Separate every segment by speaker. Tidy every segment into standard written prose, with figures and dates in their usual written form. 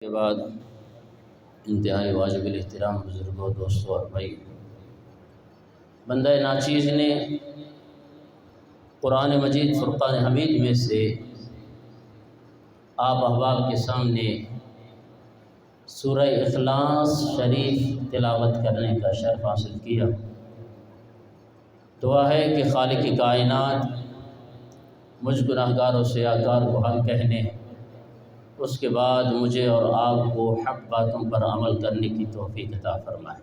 Speaker 1: کے بعد انتہائی واجب الاحترام بزرگوں، دوستوں اور بھائی، بندہ ناچیز نے قرآن مجید فرقان حمید میں سے آپ احباب کے سامنے سورہ اخلاص شریف تلاوت کرنے کا شرف حاصل کیا۔ دعا ہے کہ خالق کائنات مجھ گناہگار و سیاہکار کو حق کہنے، اس کے بعد مجھے اور آپ کو حق باتوں پر عمل کرنے کی توفیق عطا فرمائے۔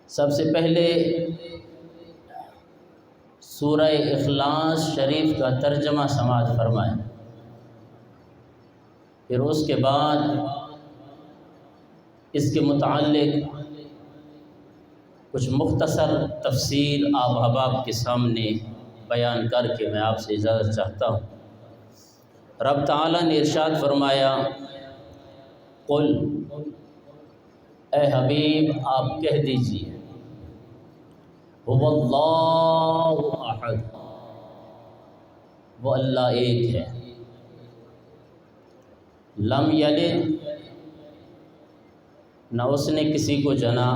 Speaker 1: سب سے پہلے سورہ اخلاص شریف کا ترجمہ سماعت فرمائیں، پھر اس کے بعد اس کے متعلق کچھ مختصر تفسیر آپ احباب کے سامنے بیان کر کے میں آپ سے اجازت چاہتا ہوں۔ رب تعالیٰ نے ارشاد فرمایا، قل، اے حبیب آپ کہہ دیجئے، هو اللہ احد، وہ اللہ ایک ہے، لم یلد، نہ اس نے کسی کو جنا،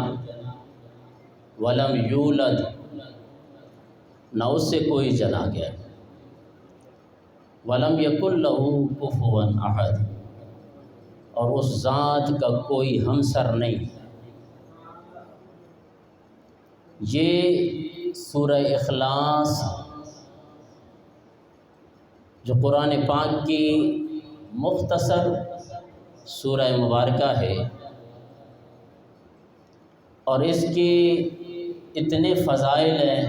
Speaker 1: ولم یولد، نہ اس سے کوئی جنا گیا، ولم یکن لہ کفوا احد، اور اس ذات کا کوئی ہمسر نہیں۔ یہ سورہ اخلاص جو قرآن پاک کی مختصر سورہ مبارکہ ہے، اور اس کی اتنے فضائل ہیں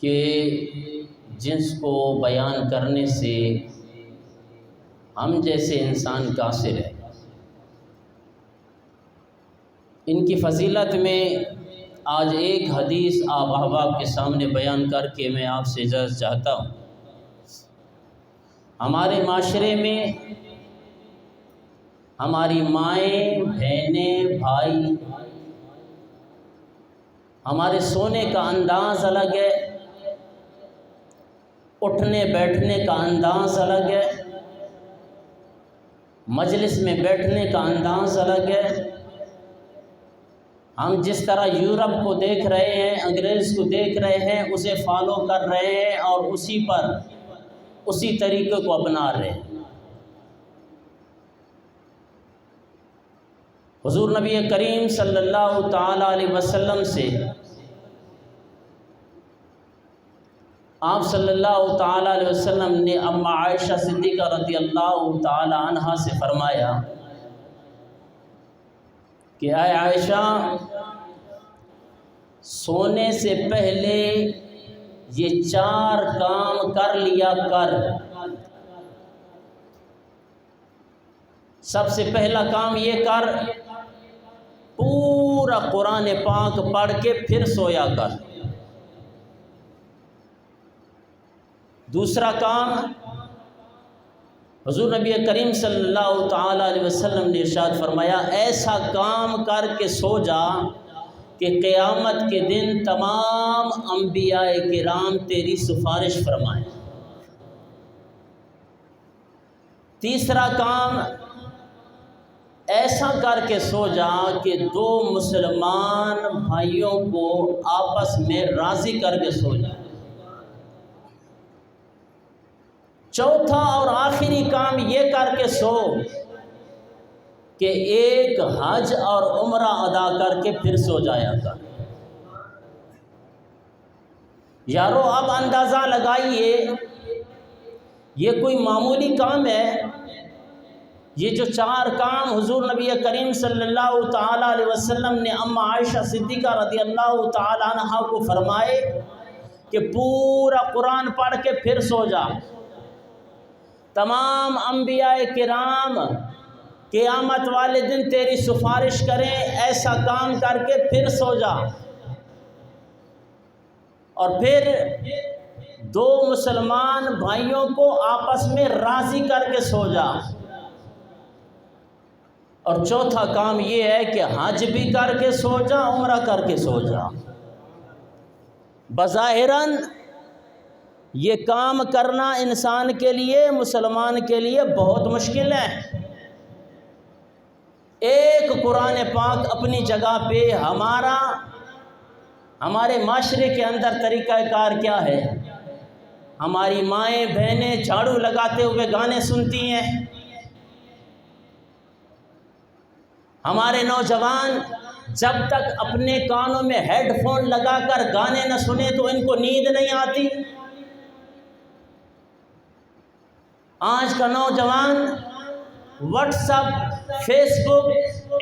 Speaker 1: کہ جس کو بیان کرنے سے ہم جیسے انسان قاصر ہے۔ ان کی فضیلت میں آج ایک حدیث آپ احباب کے سامنے بیان کر کے میں آپ سے اجازت چاہتا ہوں۔ ہمارے معاشرے میں ہماری مائیں، بہنیں، بھائی، ہمارے سونے کا انداز الگ ہے، اٹھنے بیٹھنے کا انداز الگ ہے، مجلس میں بیٹھنے کا انداز الگ ہے۔ ہم جس طرح یورپ کو دیکھ رہے ہیں، انگریز کو دیکھ رہے ہیں، اسے فالو کر رہے ہیں اور اسی طریقے کو اپنا رہے ہیں۔ حضور نبی کریم صلی اللہ تعالی علیہ وسلم سے آپ صلی اللہ تعالی علیہ وسلم نے اما عائشہ صدیقہ رضی اللہ تعالی عنہا سے فرمایا کہ اے عائشہ، سونے سے پہلے یہ 4 کام کر لیا کر۔ سب سے پہلا کام یہ کر، پورا قرآن پاک پڑھ کے پھر سویا کر۔ دوسرا کام، حضور نبی کریم صلی اللہ تعالی علیہ وسلم نے ارشاد فرمایا، ایسا کام کر کے سو جا کہ قیامت کے دن تمام انبیاء کرام تیری سفارش فرمائیں۔ تیسرا کام، ایسا کر کے سو جا کہ 2 مسلمان بھائیوں کو آپس میں راضی کر کے سو جا۔ چوتھا اور آخری کام یہ کر کے سو کہ ایک حج اور عمرہ ادا کر کے پھر سو جایا کر۔ یارو اب اندازہ لگائیے، یہ کوئی معمولی کام ہے؟ یہ جو 4 کام حضور نبی کریم صلی اللہ تعالی علیہ وسلم نے اما عائشہ صدیقہ رضی اللہ تعالی عنہا کو فرمائے کہ پورا قرآن پڑھ کے پھر سو جا، تمام انبیاء کرام قیامت والے دن تیری سفارش کریں، ایسا کام کر کے پھر سو جا، اور پھر 2 مسلمان بھائیوں کو آپس میں راضی کر کے سو جا، اور چوتھا کام یہ ہے کہ حج بھی کر کے سو جا، عمرہ کر کے سو جا۔ بظاہراً یہ کام کرنا انسان کے لیے، مسلمان کے لیے بہت مشکل ہے۔ ایک قرآن پاک اپنی جگہ پہ ہمارے معاشرے کے اندر طریقہ کار کیا ہے؟ ہماری مائیں بہنیں جھاڑو لگاتے ہوئے گانے سنتی ہیں، ہمارے نوجوان جب تک اپنے کانوں میں ہیڈ فون لگا کر گانے نہ سنیں تو ان کو نیند نہیں آتی۔ آج کا نوجوان واٹس ایپ، فیس بک،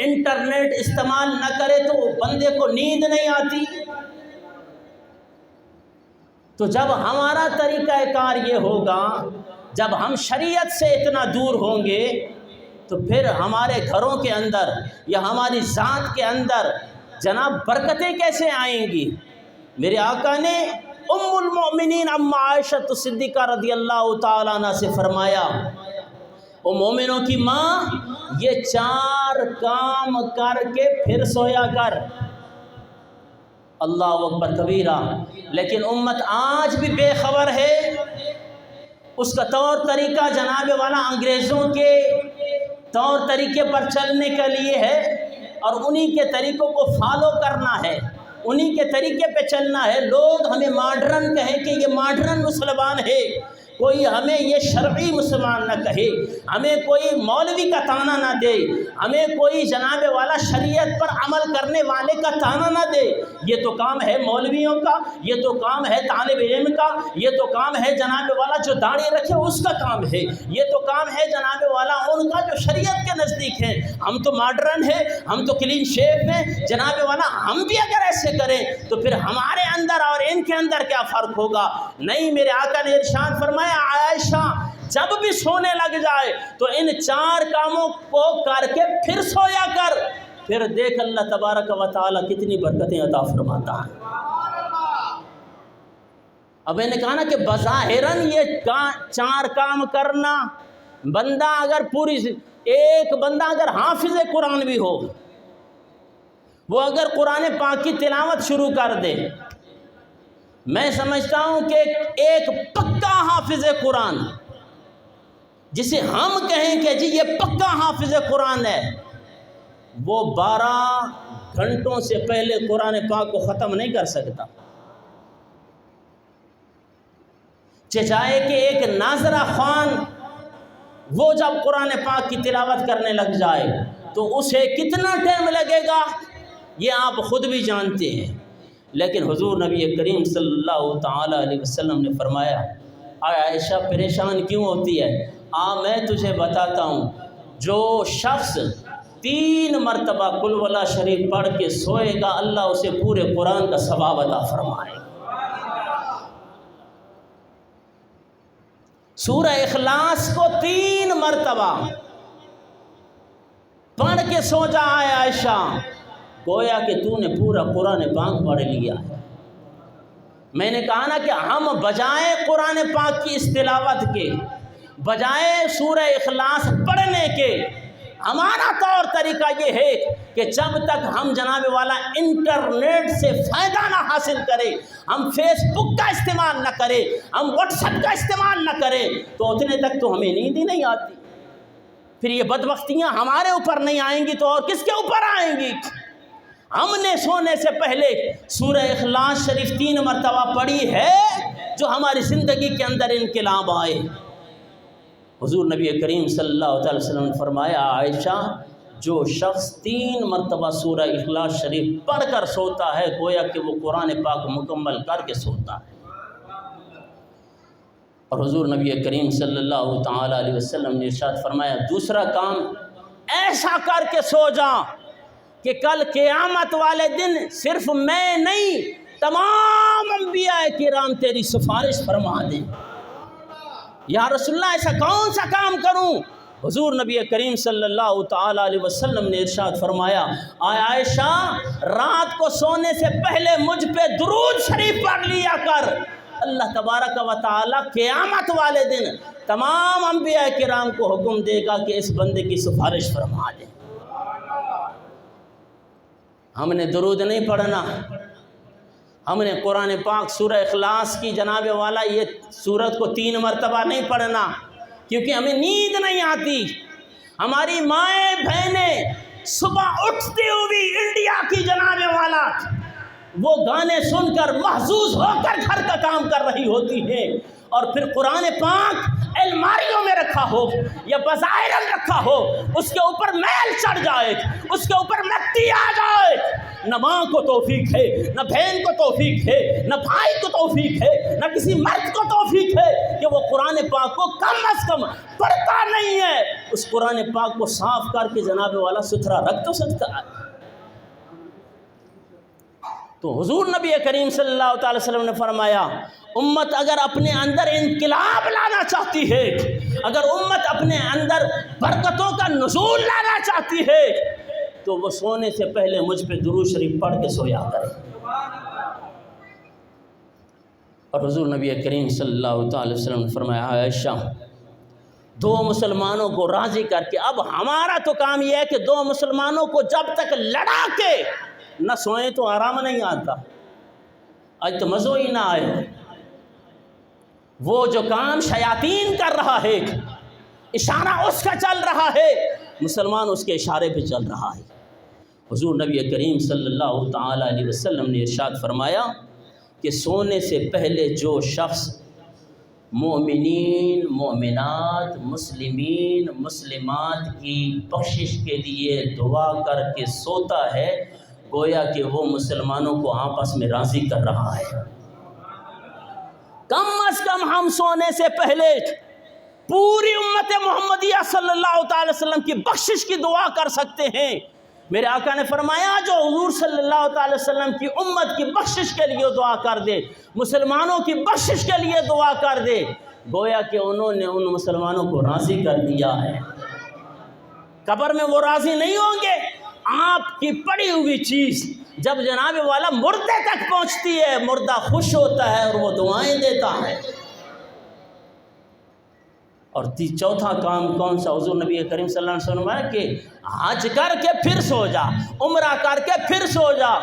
Speaker 1: انٹرنیٹ استعمال نہ کرے تو بندے کو نیند نہیں آتی۔ تو جب ہمارا طریقہ کار یہ ہوگا، جب ہم شریعت سے اتنا دور ہوں گے تو پھر ہمارے گھروں کے اندر یا ہماری ذات کے اندر جناب برکتیں کیسے آئیں گی؟ میرے آقا نے ام المؤمنین ام عائشہ صدیقہ رضی اللہ تعالیٰ عنہ سے فرمایا، او مومنوں کی ماں، یہ 4 کام کر کے پھر سویا کر۔ اللہ اکبر کبیرہ۔ لیکن امت آج بھی بے خبر ہے، اس کا طور طریقہ جناب والا انگریزوں کے طور طریقے پر چلنے کے لیے ہے، اور انہی کے طریقوں کو فالو کرنا ہے، انہی کے طریقے پہ چلنا ہے۔ لوگ ہمیں ماڈرن کہیں کہ یہ ماڈرن مسلمان ہے، کوئی ہمیں یہ شرعی مسلمان نہ کہے، ہمیں کوئی مولوی کا طعنہ نہ دے، ہمیں کوئی جناب والا شریعت پر عمل کرنے والے کا طعنہ نہ دے۔ یہ تو کام ہے مولویوں کا، یہ تو کام ہے طالب علم کا، یہ تو کام ہے جناب والا جو داڑھی رکھے اس کا کام ہے، یہ تو کام ہے جناب والا ان کا جو شریعت کے نزدیک ہے۔ ہم تو ماڈرن ہیں، ہم تو کلین شیپ ہیں جناب والا، ہم بھی اگر ایسے کریں تو پھر ہمارے اندر اور ان کے اندر کیا فرق ہوگا؟ نہیں، میرے آقا نے ارشاد فرمایا، عائشہ جب بھی سونے لگ جائے تو ان 4 کاموں کو کر کے پھر سویا کر، پھر دیکھ اللہ تبارک و تعالی کتنی برکتیں عطا فرماتا ہے۔ اب میں نے کہا نا کہ بظاہراً یہ 4 کام کرنا، بندہ اگر ایک بندہ اگر حافظ قرآن بھی ہو، وہ اگر قرآن پاک کی تلاوت شروع کر دے، میں سمجھتا ہوں کہ ایک پکا حافظ قرآن، جسے ہم کہیں کہ جی یہ پکا حافظ قرآن ہے، وہ 12 گھنٹوں سے پہلے قرآن پاک کو ختم نہیں کر سکتا۔ چاہے کہ ایک ناظرہ خوان وہ جب قرآن پاک کی تلاوت کرنے لگ جائے تو اسے کتنا ٹائم لگے گا یہ آپ خود بھی جانتے ہیں۔ لیکن حضور نبی کریم صلی اللہ تعالیٰ علیہ وسلم نے فرمایا، عائشہ پریشان کیوں ہوتی ہے؟ میں تجھے بتاتا ہوں، جو شخص 3 مرتبہ قل واللہ شریف پڑھ کے سوئے گا، اللہ اسے پورے قرآن کا ثواب عطا فرمائے۔ سورہ اخلاص کو 3 مرتبہ پڑھ کے سو جا عائشہ، گویا کہ تو نے پورا قرآن پاک پڑھ لیا ہے۔ میں نے کہا نا کہ ہم بجائے قرآن پاک کی اس تلاوت کے، بجائے سورہ اخلاص پڑھنے کے، ہمارا طور طریقہ یہ ہے کہ جب تک ہم جناب والا انٹرنیٹ سے فائدہ نہ حاصل کریں، ہم فیس بک کا استعمال نہ کریں، ہم واٹس ایپ کا استعمال نہ کریں، تو اتنے تک تو ہمیں نیند ہی نہیں آتی۔ پھر یہ بدبختیاں ہمارے اوپر نہیں آئیں گی تو اور کس کے اوپر آئیں گی؟ ہم نے سونے سے پہلے سورہ اخلاص شریف 3 مرتبہ پڑھی ہے جو ہماری زندگی کے اندر انقلاب آئے۔ حضور نبی کریم صلی اللہ علیہ وسلم نے فرمایا، عائشہ جو شخص 3 مرتبہ سورہ اخلاص شریف پڑھ کر سوتا ہے گویا کہ وہ قرآن پاک مکمل کر کے سوتا ہے۔ اور حضور نبی کریم صلی اللہ تعالیٰ علیہ وسلم نے ارشاد فرمایا، دوسرا کام ایسا کر کے سو جا کہ کل قیامت والے دن صرف میں نہیں، تمام انبیاء کرام تیری سفارش فرما دیں۔ یا رسول اللہ ایسا کون سا کام کروں؟ حضور نبی کریم صلی اللہ تعالیٰ علیہ وسلم نے ارشاد فرمایا، عائشہ رات کو سونے سے پہلے مجھ پہ درود شریف پڑھ لیا کر، اللہ تبارک و تعالیٰ قیامت والے دن تمام انبیاء کرام کو حکم دے گا کہ اس بندے کی سفارش فرما دیں۔ ہم نے درود نہیں پڑھنا، ہم نے قرآن پاک سورہ اخلاص کی جناب والا یہ سورت کو 3 مرتبہ نہیں پڑھنا، کیونکہ ہمیں نیند نہیں آتی۔ ہماری مائیں بہنیں صبح اٹھتی ہوئی انڈیا کی جناب والا وہ گانے سن کر محظوظ ہو کر گھر کا کام کر رہی ہوتی ہیں، اور پھر قرآن پاک الماریوں میں رکھا ہو یا بظاہراً رکھا ہو، اس کے اوپر میل چڑھ جائے، اس کے اوپر مٹی آ جائے۔ نہ ماں کو توفیق ہے، نہ بہن کو توفیق ہے، نہ بھائی کو توفیق ہے، نہ کسی مرد کو توفیق ہے کہ وہ قرآن پاک کو کم از کم پڑھتا نہیں ہے۔ اس قرآن پاک کو صاف کر کے جناب والا ستھرا رکھ تو سکتا ہے۔ تو حضور نبی کریم صلی اللہ تعالی وسلم نے فرمایا، امت اگر اپنے اندر انقلاب لانا چاہتی ہے، اگر امت اپنے اندر برکتوں کا نزول لانا چاہتی ہے، تو وہ سونے سے پہلے مجھ پہ درود شریف پڑھ کے سویا کرے۔ اور حضور نبی کریم صلی اللہ تعالی وسلم نے فرمایا، عائشہ 2 مسلمانوں کو راضی کر کے، اب ہمارا تو کام یہ ہے کہ 2 مسلمانوں کو جب تک لڑا کے نہ سوئیں تو آرام نہیں آتا۔ آج تو مزو ہی نہ آئے، وہ جو کام شیاطین کر رہا ہے، اشارہ اس کا چل رہا ہے، مسلمان اس کے اشارے پہ چل رہا ہے۔ حضور نبی کریم صلی اللہ تعالی علیہ وسلم نے ارشاد فرمایا کہ سونے سے پہلے جو شخص مومنین، مومنات، مسلمین، مسلمات کی بخشش کے لیے دعا کر کے سوتا ہے، گویا کہ وہ مسلمانوں کو آپس میں راضی کر رہا ہے۔ کم از کم ہم سونے سے پہلے پوری امت محمدیہ صلی اللہ تعالی وسلم کی بخشش کی دعا کر سکتے ہیں۔ میرے آقا نے فرمایا، جو حضور صلی اللہ تعالی وسلم کی امت کی بخشش کے لیے دعا کر دے، مسلمانوں کی بخشش کے لیے دعا کر دے، گویا کہ انہوں نے ان مسلمانوں کو راضی کر دیا ہے۔ قبر میں وہ راضی نہیں ہوں گے۔ آپ کی پڑی ہوئی چیز جب جناب والا مردے تک پہنچتی ہے، مردہ خوش ہوتا ہے اور وہ دعائیں دیتا ہے۔ اور چوتھا کام کون سا؟ حضور نبی کریم صلی اللہ علیہ وسلم نے کہ حج کر کے پھر سو جا، عمرہ کر کے پھر سو جا۔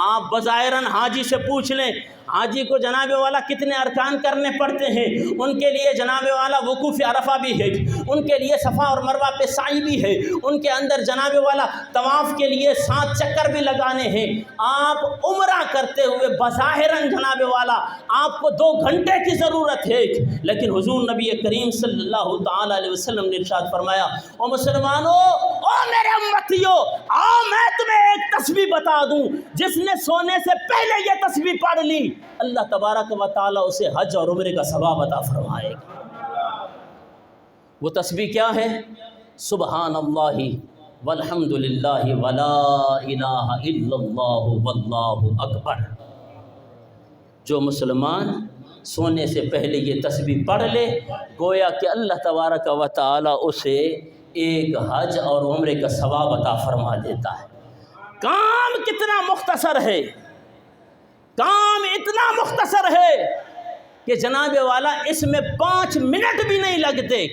Speaker 1: آپ بظاہراً حاجی سے پوچھ لیں، حاجی کو جناب والا کتنے ارکان کرنے پڑتے ہیں؟ ان کے لیے جناب والا وقوف عرفہ بھی ہے، ان کے لیے صفا اور مروہ پہ سعی بھی ہے، ان کے اندر جناب والا طواف کے لیے 7 چکر بھی لگانے ہیں۔ آپ عمرہ کرتے ہوئے بظاہراً جناب والا آپ کو 2 گھنٹے کی ضرورت ہے، لیکن حضور نبی کریم صلی اللہ تعالی علیہ وسلم نے ارشاد فرمایا، او مسلمانوں، او میرے امتیوں، آؤ میں تمہیں ایک تسبیح بتا دوں، جس نے سونے سے پہلے یہ تسبیح پڑھ لی، اللہ تبارک و تعالیٰ اسے حج اور عمرے کا ثواب عطا فرمائے گا۔ وہ تسبیح کیا ہے؟ سبحان اللہ والحمد للہ ولا الہ الا اللہ واللہ اکبر۔ جو مسلمان سونے سے پہلے یہ تسبیح پڑھ لے، گویا کہ اللہ تبارک و تعالیٰ اسے ایک حج اور عمرے کا ثواب عطا فرما دیتا ہے۔ کام کتنا مختصر ہے، کام اتنا مختصر ہے کہ جناب والا اس میں 5 منٹ بھی نہیں لگتے۔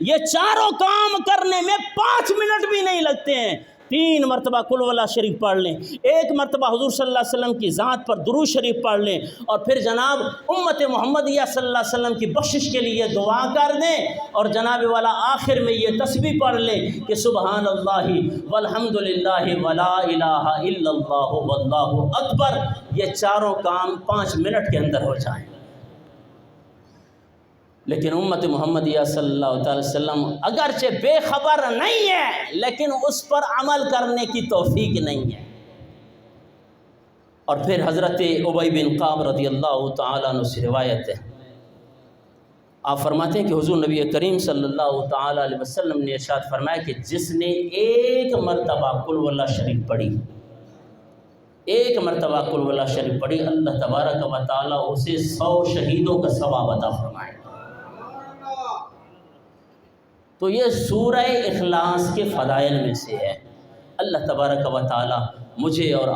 Speaker 1: یہ چاروں کام کرنے میں 5 منٹ بھی نہیں لگتے ہیں۔ 3 مرتبہ قل واللہ شریف پڑھ لیں، 1 مرتبہ حضور صلی اللہ علیہ وسلم کی ذات پر درود شریف پڑھ لیں، اور پھر جناب امت محمدیہ صلی اللہ علیہ وسلم کی بخشش کے لیے دعا کر دیں، اور جناب والا آخر میں یہ تسبیح پڑھ لیں کہ سبحان اللہ والحمد للہ ولا الہ الا اللہ واللہ اکبر۔ یہ چاروں کام 5 منٹ کے اندر ہو جائیں۔ لیکن امت محمدیہ صلی اللہ تعالی وسلم اگرچہ بے خبر نہیں ہے، لیکن اس پر عمل کرنے کی توفیق نہیں ہے۔ اور پھر حضرت ابی بن کعب رضی اللہ تعالیٰ عنہ سے روایت ہے، آپ فرماتے ہیں کہ حضور نبی کریم صلی اللہ تعالیٰ علیہ وسلم نے ارشاد فرمایا کہ جس نے 1 مرتبہ قل واللہ شریف پڑھی، 1 مرتبہ قل واللہ شریف پڑھی، اللہ تبارک و تعالیٰ اسے 100 شہیدوں کا ثواب عطا فرمائے۔ تو یہ سورہ اخلاص کے فضائل میں سے ہے۔ اللہ تبارک و تعالی مجھے اور